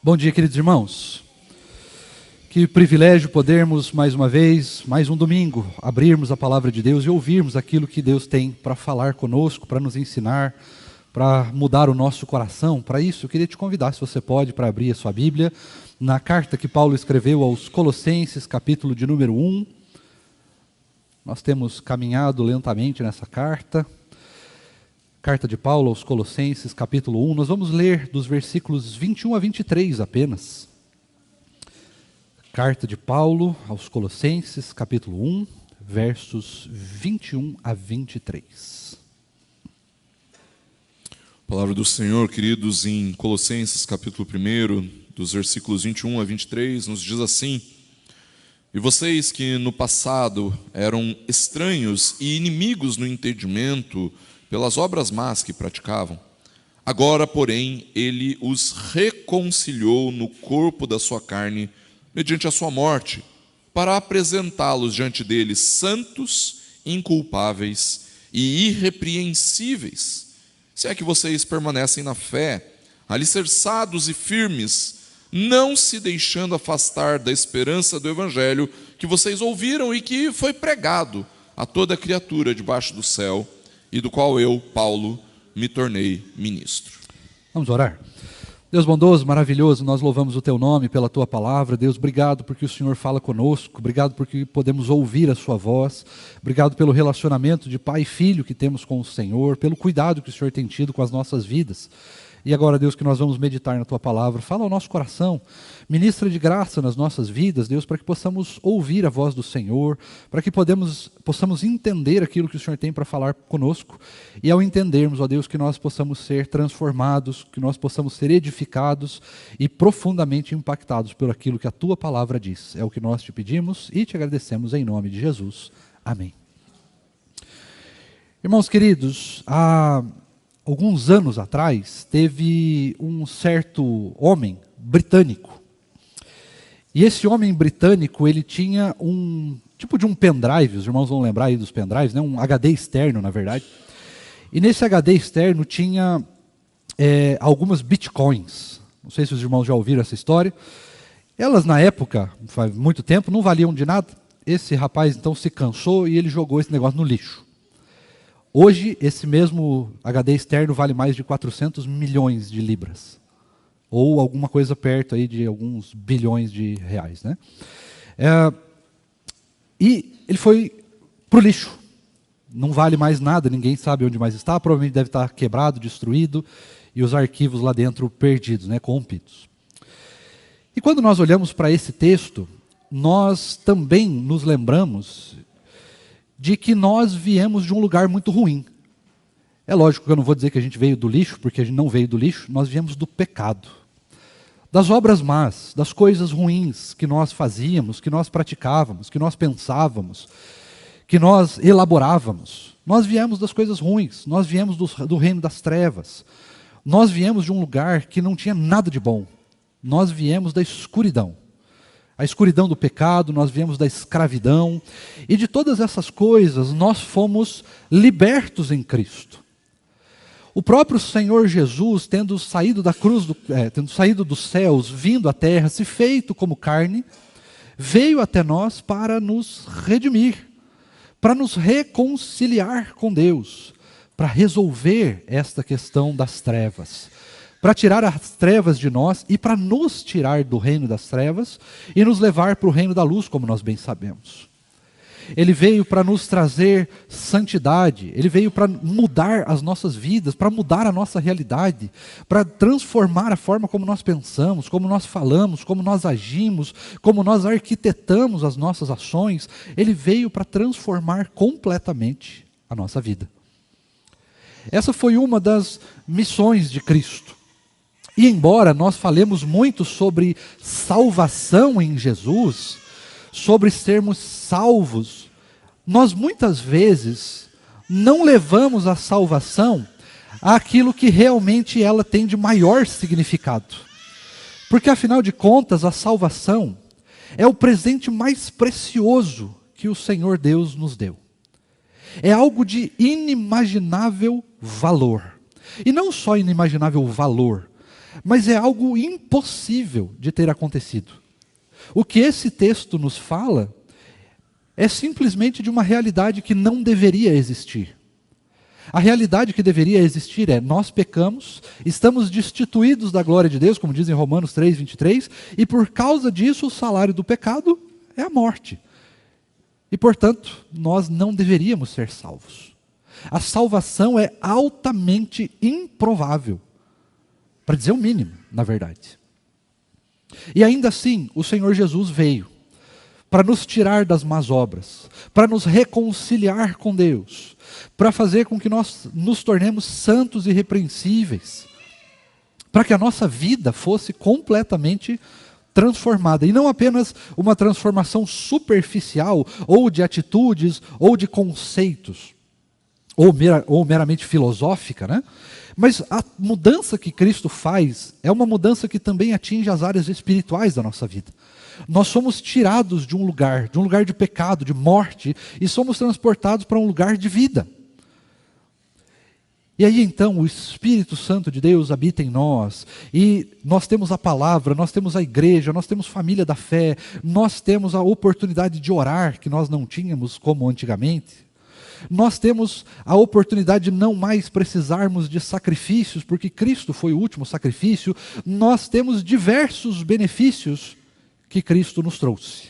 Bom dia, queridos irmãos. Que privilégio podermos mais uma vez, mais um domingo, abrirmos a palavra de Deus e ouvirmos aquilo que Deus tem para falar conosco, para nos ensinar, para mudar o nosso coração. Para isso, eu queria te convidar, se você pode, para abrir a sua Bíblia, na carta que Paulo escreveu aos Colossenses, capítulo de número 1. Nós temos caminhado lentamente nessa carta. Carta de Paulo aos Colossenses, capítulo 1, nós vamos ler dos versículos 21 a 23 apenas. Carta de Paulo aos Colossenses, capítulo 1, versos 21 a 23. Palavra do Senhor, queridos, em Colossenses, capítulo 1, dos versículos 21 a 23, nos diz assim: E vocês que no passado eram estranhos e inimigos no entendimento, pelas obras más que praticavam, agora, porém, ele os reconciliou no corpo da sua carne, mediante a sua morte, para apresentá-los diante dele santos, inculpáveis e irrepreensíveis, se é que vocês permanecem na fé, alicerçados e firmes, não se deixando afastar da esperança do evangelho que vocês ouviram e que foi pregado a toda criatura debaixo do céu, e do qual eu, Paulo, me tornei ministro. Vamos orar. Deus bondoso, maravilhoso, nós louvamos o Teu nome pela Tua palavra. Deus, obrigado porque o Senhor fala conosco, obrigado porque podemos ouvir a Sua voz, obrigado pelo relacionamento de pai e filho que temos com o Senhor, pelo cuidado que o Senhor tem tido com as nossas vidas. E agora, Deus, que nós vamos meditar na Tua palavra, fala ao nosso coração, ministra de graça nas nossas vidas, Deus, para que possamos ouvir a voz do Senhor, para que possamos entender aquilo que o Senhor tem para falar conosco, e ao entendermos, ó Deus, que nós possamos ser transformados, que nós possamos ser edificados e profundamente impactados por aquilo que a Tua palavra diz. É o que nós te pedimos e te agradecemos em nome de Jesus. Amém. Irmãos queridos, alguns anos atrás, teve um certo homem britânico. E esse homem britânico, ele tinha um tipo de um pendrive, os irmãos vão lembrar aí dos pendrives, né? Um HD externo, na verdade. E nesse HD externo tinha algumas bitcoins. Não sei se os irmãos já ouviram essa história. Elas, na época, faz muito tempo, não valiam de nada. Esse rapaz, então, se cansou e ele jogou esse negócio no lixo. Hoje, esse mesmo HD externo vale mais de 400 milhões de libras. Ou alguma coisa perto aí de alguns bilhões de reais, né? E ele foi para o lixo. Não vale mais nada, ninguém sabe onde mais está. Provavelmente deve estar quebrado, destruído, e os arquivos lá dentro perdidos, né, corrompidos. E quando nós olhamos para esse texto, nós também nos lembramos de que nós viemos de um lugar muito ruim. É lógico que eu não vou dizer que a gente veio do lixo, porque a gente não veio do lixo, nós viemos do pecado. Das obras más, das coisas ruins que nós fazíamos, que nós praticávamos, que nós pensávamos, que nós elaborávamos. Nós viemos das coisas ruins, nós viemos do reino das trevas. Nós viemos de um lugar que não tinha nada de bom. Nós viemos da escuridão. A escuridão do pecado, nós viemos da escravidão, e de todas essas coisas nós fomos libertos em Cristo. O próprio Senhor Jesus, tendo saído da cruz, tendo saído dos céus, vindo à terra, se feito como carne, veio até nós para nos redimir, para nos reconciliar com Deus, para resolver esta questão das trevas, para tirar as trevas de nós e para nos tirar do reino das trevas e nos levar para o reino da luz, como nós bem sabemos. Ele veio para nos trazer santidade, ele veio para mudar as nossas vidas, para mudar a nossa realidade, para transformar a forma como nós pensamos, como nós falamos, como nós agimos, como nós arquitetamos as nossas ações. Ele veio para transformar completamente a nossa vida. Essa foi uma das missões de Cristo. E embora nós falemos muito sobre salvação em Jesus, sobre sermos salvos, nós muitas vezes não levamos a salvação àquilo que realmente ela tem de maior significado. Porque afinal de contas, a salvação é o presente mais precioso que o Senhor Deus nos deu. É algo de inimaginável valor. E não só inimaginável valor, mas é algo impossível de ter acontecido. O que esse texto nos fala é simplesmente de uma realidade que não deveria existir. A realidade que deveria existir é: nós pecamos, estamos destituídos da glória de Deus, como diz em Romanos 3:23, e por causa disso o salário do pecado é a morte. E, portanto, nós não deveríamos ser salvos. A salvação é altamente improvável, para dizer o mínimo, na verdade. E ainda assim, o Senhor Jesus veio para nos tirar das más obras, para nos reconciliar com Deus, para fazer com que nós nos tornemos santos e irrepreensíveis, para que a nossa vida fosse completamente transformada, e não apenas uma transformação superficial, ou de atitudes, ou de conceitos, ou meramente filosófica, né? Mas a mudança que Cristo faz é uma mudança que também atinge as áreas espirituais da nossa vida. Nós somos tirados de um lugar de pecado, de morte, e somos transportados para um lugar de vida. E aí então o Espírito Santo de Deus habita em nós, e nós temos a palavra, nós temos a igreja, nós temos família da fé, nós temos a oportunidade de orar, que nós não tínhamos como antigamente. Nós temos a oportunidade de não mais precisarmos de sacrifícios, porque Cristo foi o último sacrifício. Nós temos diversos benefícios que Cristo nos trouxe.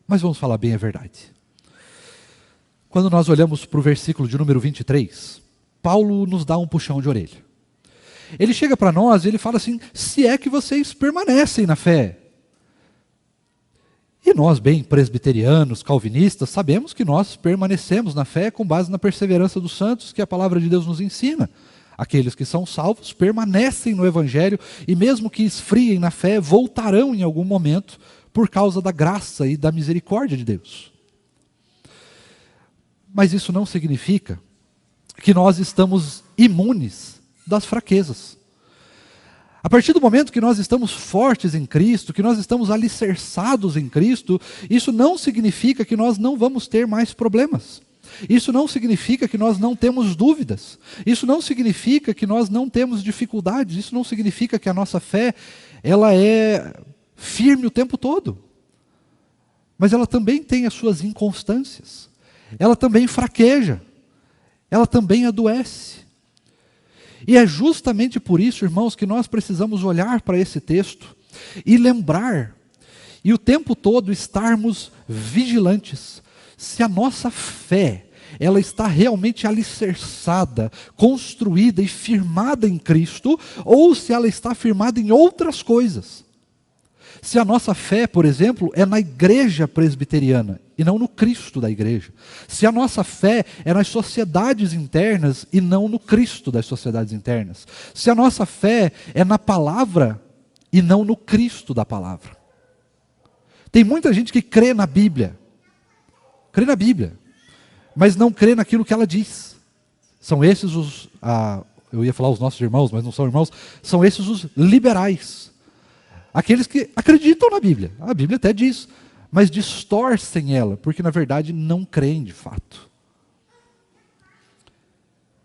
Mas vamos falar bem a verdade. Quando nós olhamos para o versículo de número 23, Paulo nos dá um puxão de orelha. Ele chega para nós e ele fala assim: se é que vocês permanecem na fé. E nós, bem presbiterianos, calvinistas, sabemos que nós permanecemos na fé com base na perseverança dos santos, que a palavra de Deus nos ensina. Aqueles que são salvos permanecem no Evangelho, e mesmo que esfriem na fé, voltarão em algum momento por causa da graça e da misericórdia de Deus. Mas isso não significa que nós estamos imunes das fraquezas. A partir do momento que nós estamos fortes em Cristo, que nós estamos alicerçados em Cristo, isso não significa que nós não vamos ter mais problemas. Isso não significa que nós não temos dúvidas. Isso não significa que nós não temos dificuldades. Isso não significa que a nossa fé ela é firme o tempo todo. Mas ela também tem as suas inconstâncias. Ela também fraqueja. Ela também adoece. E é justamente por isso, irmãos, que nós precisamos olhar para esse texto e lembrar, e o tempo todo estarmos vigilantes, se a nossa fé, ela está realmente alicerçada, construída e firmada em Cristo, ou se ela está firmada em outras coisas. Se a nossa fé, por exemplo, é na igreja presbiteriana e não no Cristo da igreja. Se a nossa fé é nas sociedades internas e não no Cristo das sociedades internas. Se a nossa fé é na palavra e não no Cristo da palavra. Tem muita gente que crê na Bíblia, mas não crê naquilo que ela diz. São esses eu ia falar os nossos irmãos, mas não são irmãos, são esses os liberais. Aqueles que acreditam na Bíblia. A Bíblia até diz, mas distorcem ela, porque na verdade não creem de fato.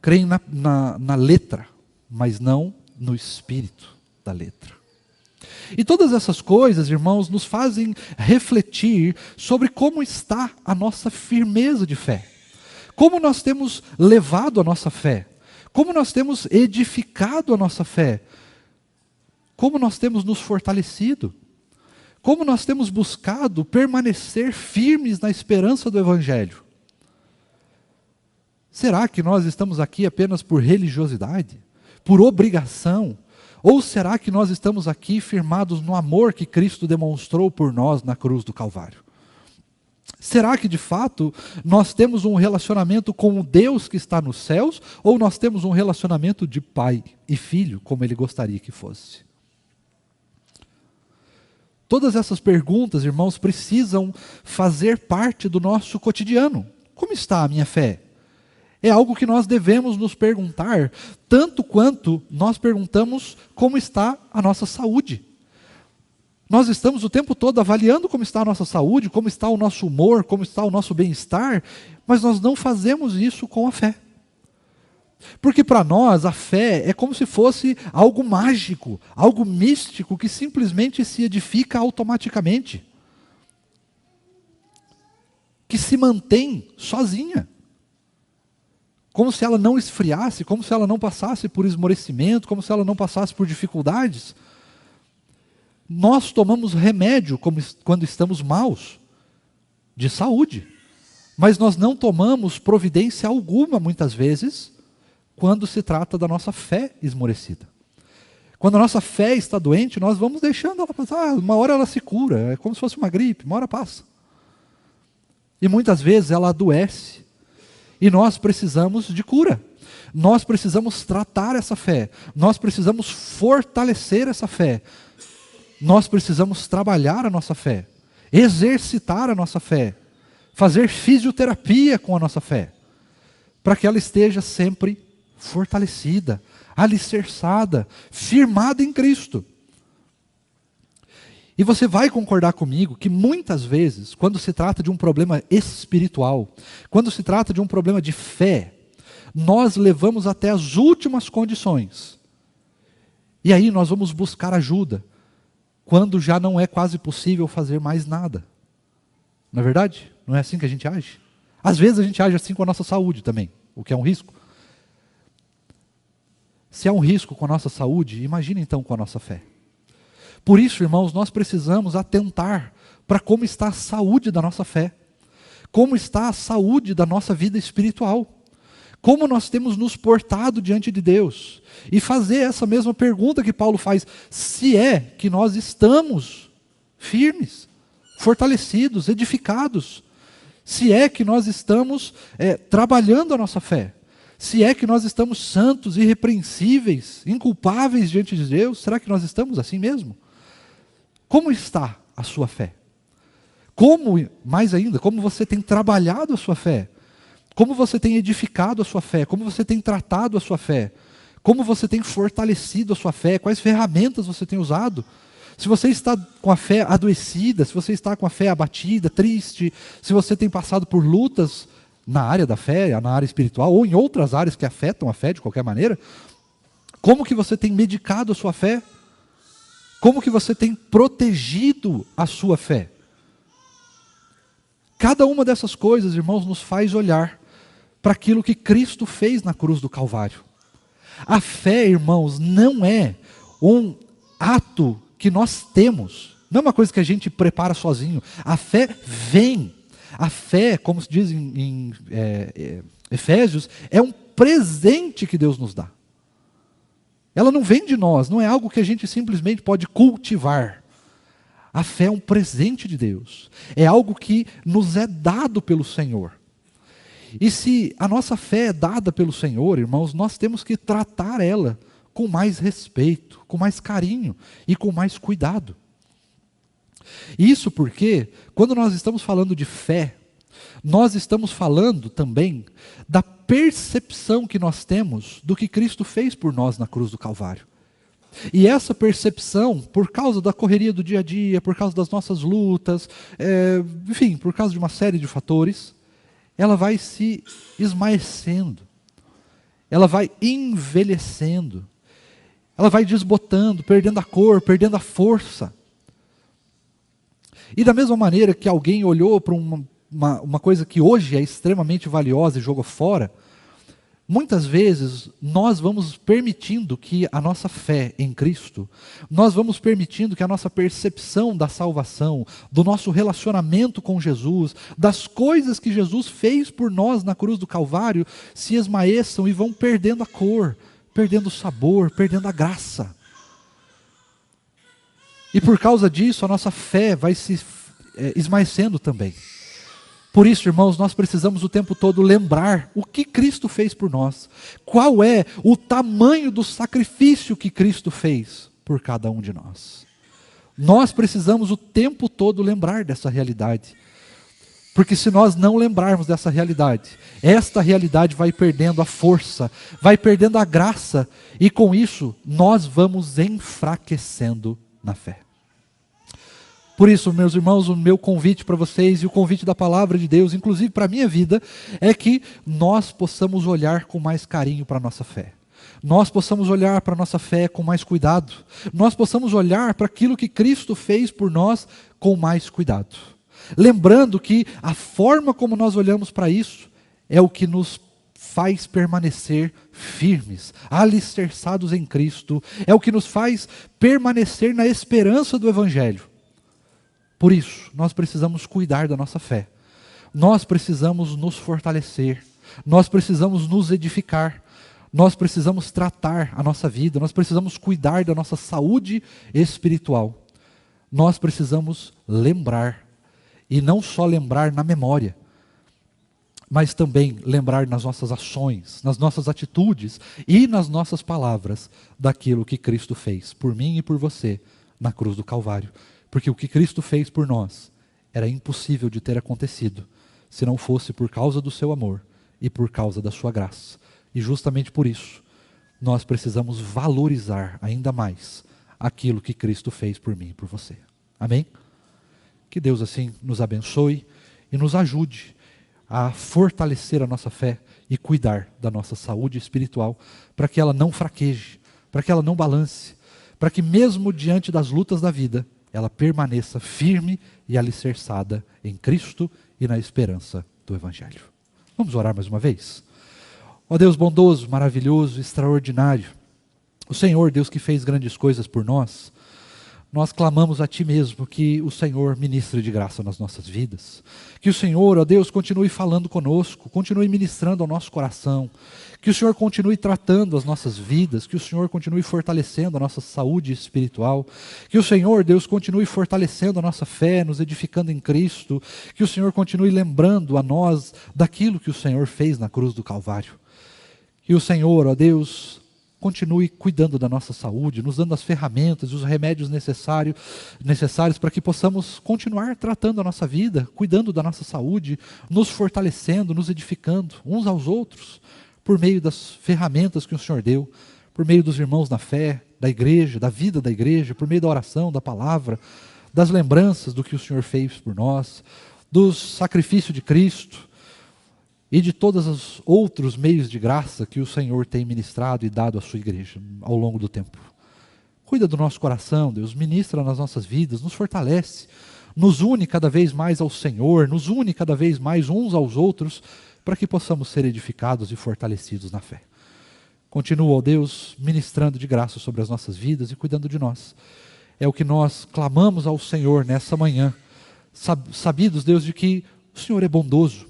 Creem na letra, mas não no espírito da letra. E todas essas coisas, irmãos, nos fazem refletir sobre como está a nossa firmeza de fé. Como nós temos levado a nossa fé. Como nós temos edificado a nossa fé. Como nós temos nos fortalecido, como nós temos buscado permanecer firmes na esperança do Evangelho. Será que nós estamos aqui apenas por religiosidade, por obrigação? Ou será que nós estamos aqui firmados no amor que Cristo demonstrou por nós na cruz do Calvário? Será que de fato nós temos um relacionamento com o Deus que está nos céus, ou nós temos um relacionamento de pai e filho, como Ele gostaria que fosse? Todas essas perguntas, irmãos, precisam fazer parte do nosso cotidiano. Como está a minha fé? É algo que nós devemos nos perguntar, tanto quanto nós perguntamos como está a nossa saúde. Nós estamos o tempo todo avaliando como está a nossa saúde, como está o nosso humor, como está o nosso bem-estar, mas nós não fazemos isso com a fé. Porque para nós a fé é como se fosse algo mágico, algo místico que simplesmente se edifica automaticamente, que se mantém sozinha, como se ela não esfriasse, como se ela não passasse por esmorecimento, como se ela não passasse por dificuldades. Nós tomamos remédio quando estamos maus, de saúde, mas nós não tomamos providência alguma, muitas vezes, quando se trata da nossa fé esmorecida. Quando a nossa fé está doente, nós vamos deixando ela passar. Uma hora ela se cura, é como se fosse uma gripe, uma hora passa. E muitas vezes ela adoece. E nós precisamos de cura. Nós precisamos tratar essa fé. Nós precisamos fortalecer essa fé. Nós precisamos trabalhar a nossa fé. Exercitar a nossa fé. Fazer fisioterapia com a nossa fé. Para que ela esteja sempre fortalecida, alicerçada, firmada em Cristo. E você vai concordar comigo que muitas vezes, quando se trata de um problema espiritual, quando se trata de um problema de fé, nós levamos até as últimas condições. E aí nós vamos buscar ajuda, quando já não é quase possível fazer mais nada. Não é verdade? Não é assim que a gente age? Às vezes a gente age assim com a nossa saúde também, o que é um risco. Se é um risco com a nossa saúde, imagine então com a nossa fé. Por isso, irmãos, nós precisamos atentar para como está a saúde da nossa fé, como está a saúde da nossa vida espiritual, como nós temos nos portado diante de Deus, e fazer essa mesma pergunta que Paulo faz, se é que nós estamos firmes, fortalecidos, edificados, se é que nós estamos trabalhando a nossa fé, se é que nós estamos santos, irrepreensíveis, inculpáveis diante de Deus, será que nós estamos assim mesmo? Como está a sua fé? Como, mais ainda, como você tem trabalhado a sua fé? Como você tem edificado a sua fé? Como você tem tratado a sua fé? Como você tem fortalecido a sua fé? Quais ferramentas você tem usado? Se você está com a fé adoecida, se você está com a fé abatida, triste, se você tem passado por lutas na área da fé, na área espiritual, ou em outras áreas que afetam a fé de qualquer maneira, como que você tem medicado a sua fé? Como que você tem protegido a sua fé? Cada uma dessas coisas, irmãos, nos faz olhar para aquilo que Cristo fez na cruz do Calvário. A fé, irmãos, não é um ato que nós temos, não é uma coisa que a gente prepara sozinho. A fé vem. A fé, como se diz em Efésios, é um presente que Deus nos dá. Ela não vem de nós, não é algo que a gente simplesmente pode cultivar. A fé é um presente de Deus. É algo que nos é dado pelo Senhor. E se a nossa fé é dada pelo Senhor, irmãos, nós temos que tratar ela com mais respeito, com mais carinho e com mais cuidado. Isso porque, quando nós estamos falando de fé, nós estamos falando também da percepção que nós temos do que Cristo fez por nós na cruz do Calvário. E essa percepção, por causa da correria do dia a dia, por causa das nossas lutas, enfim, por causa de uma série de fatores, ela vai se esmaecendo, ela vai envelhecendo, ela vai desbotando, perdendo a cor, perdendo a força. E da mesma maneira que alguém olhou para uma coisa que hoje é extremamente valiosa e jogou fora, muitas vezes nós vamos permitindo que a nossa fé em Cristo, nós vamos permitindo que a nossa percepção da salvação, do nosso relacionamento com Jesus, das coisas que Jesus fez por nós na cruz do Calvário, se esmaeçam e vão perdendo a cor, perdendo o sabor, perdendo a graça. E por causa disso, a nossa fé vai se esmaecendo também. Por isso, irmãos, nós precisamos o tempo todo lembrar o que Cristo fez por nós. Qual é o tamanho do sacrifício que Cristo fez por cada um de nós. Nós precisamos o tempo todo lembrar dessa realidade. Porque se nós não lembrarmos dessa realidade, esta realidade vai perdendo a força, vai perdendo a graça, e com isso nós vamos enfraquecendo na fé. Por isso, meus irmãos, o meu convite para vocês e o convite da palavra de Deus, inclusive para a minha vida, é que nós possamos olhar com mais carinho para a nossa fé. Nós possamos olhar para a nossa fé com mais cuidado. Nós possamos olhar para aquilo que Cristo fez por nós com mais cuidado. Lembrando que a forma como nós olhamos para isso é o que nos faz permanecer firmes, alicerçados em Cristo, é o que nos faz permanecer na esperança do Evangelho. Por isso, nós precisamos cuidar da nossa fé, nós precisamos nos fortalecer, nós precisamos nos edificar, nós precisamos tratar a nossa vida, nós precisamos cuidar da nossa saúde espiritual, nós precisamos lembrar, e não só lembrar na memória, mas também lembrar nas nossas ações, nas nossas atitudes e nas nossas palavras daquilo que Cristo fez por mim e por você na cruz do Calvário. Porque o que Cristo fez por nós era impossível de ter acontecido se não fosse por causa do seu amor e por causa da sua graça. E justamente por isso, nós precisamos valorizar ainda mais aquilo que Cristo fez por mim e por você. Amém? Que Deus assim nos abençoe e nos ajude a fortalecer a nossa fé e cuidar da nossa saúde espiritual, para que ela não fraqueje, para que ela não balance, para que mesmo diante das lutas da vida, ela permaneça firme e alicerçada em Cristo e na esperança do Evangelho. Vamos orar mais uma vez? Ó Deus bondoso, maravilhoso, extraordinário, o Senhor, Deus que fez grandes coisas por nós, nós clamamos a Ti mesmo que o Senhor ministre de graça nas nossas vidas. Que o Senhor, ó Deus, continue falando conosco, continue ministrando ao nosso coração. Que o Senhor continue tratando as nossas vidas, que o Senhor continue fortalecendo a nossa saúde espiritual. Que o Senhor, Deus, continue fortalecendo a nossa fé, nos edificando em Cristo. Que o Senhor continue lembrando a nós daquilo que o Senhor fez na cruz do Calvário. Que o Senhor, ó Deus, continue cuidando da nossa saúde, nos dando as ferramentas e os remédios necessários para que possamos continuar tratando a nossa vida, cuidando da nossa saúde, nos fortalecendo, nos edificando uns aos outros, por meio das ferramentas que o Senhor deu, por meio dos irmãos na fé, da igreja, da vida da igreja, por meio da oração, da palavra, das lembranças do que o Senhor fez por nós, do sacrifício de Cristo, e de todos os outros meios de graça que o Senhor tem ministrado e dado à sua igreja ao longo do tempo. Cuida do nosso coração, Deus, ministra nas nossas vidas, nos fortalece, nos une cada vez mais ao Senhor, nos une cada vez mais uns aos outros, para que possamos ser edificados e fortalecidos na fé. Continua, ó Deus, ministrando de graça sobre as nossas vidas e cuidando de nós. É o que nós clamamos ao Senhor nessa manhã, sabidos, Deus, de que o Senhor é bondoso,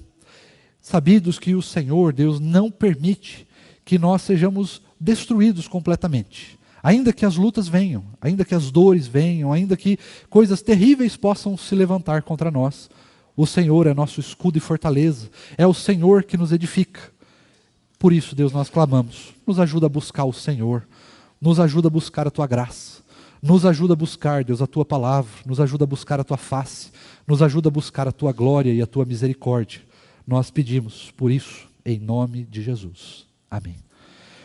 sabidos que o Senhor, Deus, não permite que nós sejamos destruídos completamente. Ainda que as lutas venham, ainda que as dores venham, ainda que coisas terríveis possam se levantar contra nós, o Senhor é nosso escudo e fortaleza, é o Senhor que nos edifica. Por isso, Deus, nós clamamos, nos ajuda a buscar o Senhor, nos ajuda a buscar a Tua graça, nos ajuda a buscar, Deus, a Tua palavra, nos ajuda a buscar a Tua face, nos ajuda a buscar a Tua glória e a Tua misericórdia. Nós pedimos por isso, em nome de Jesus. Amém.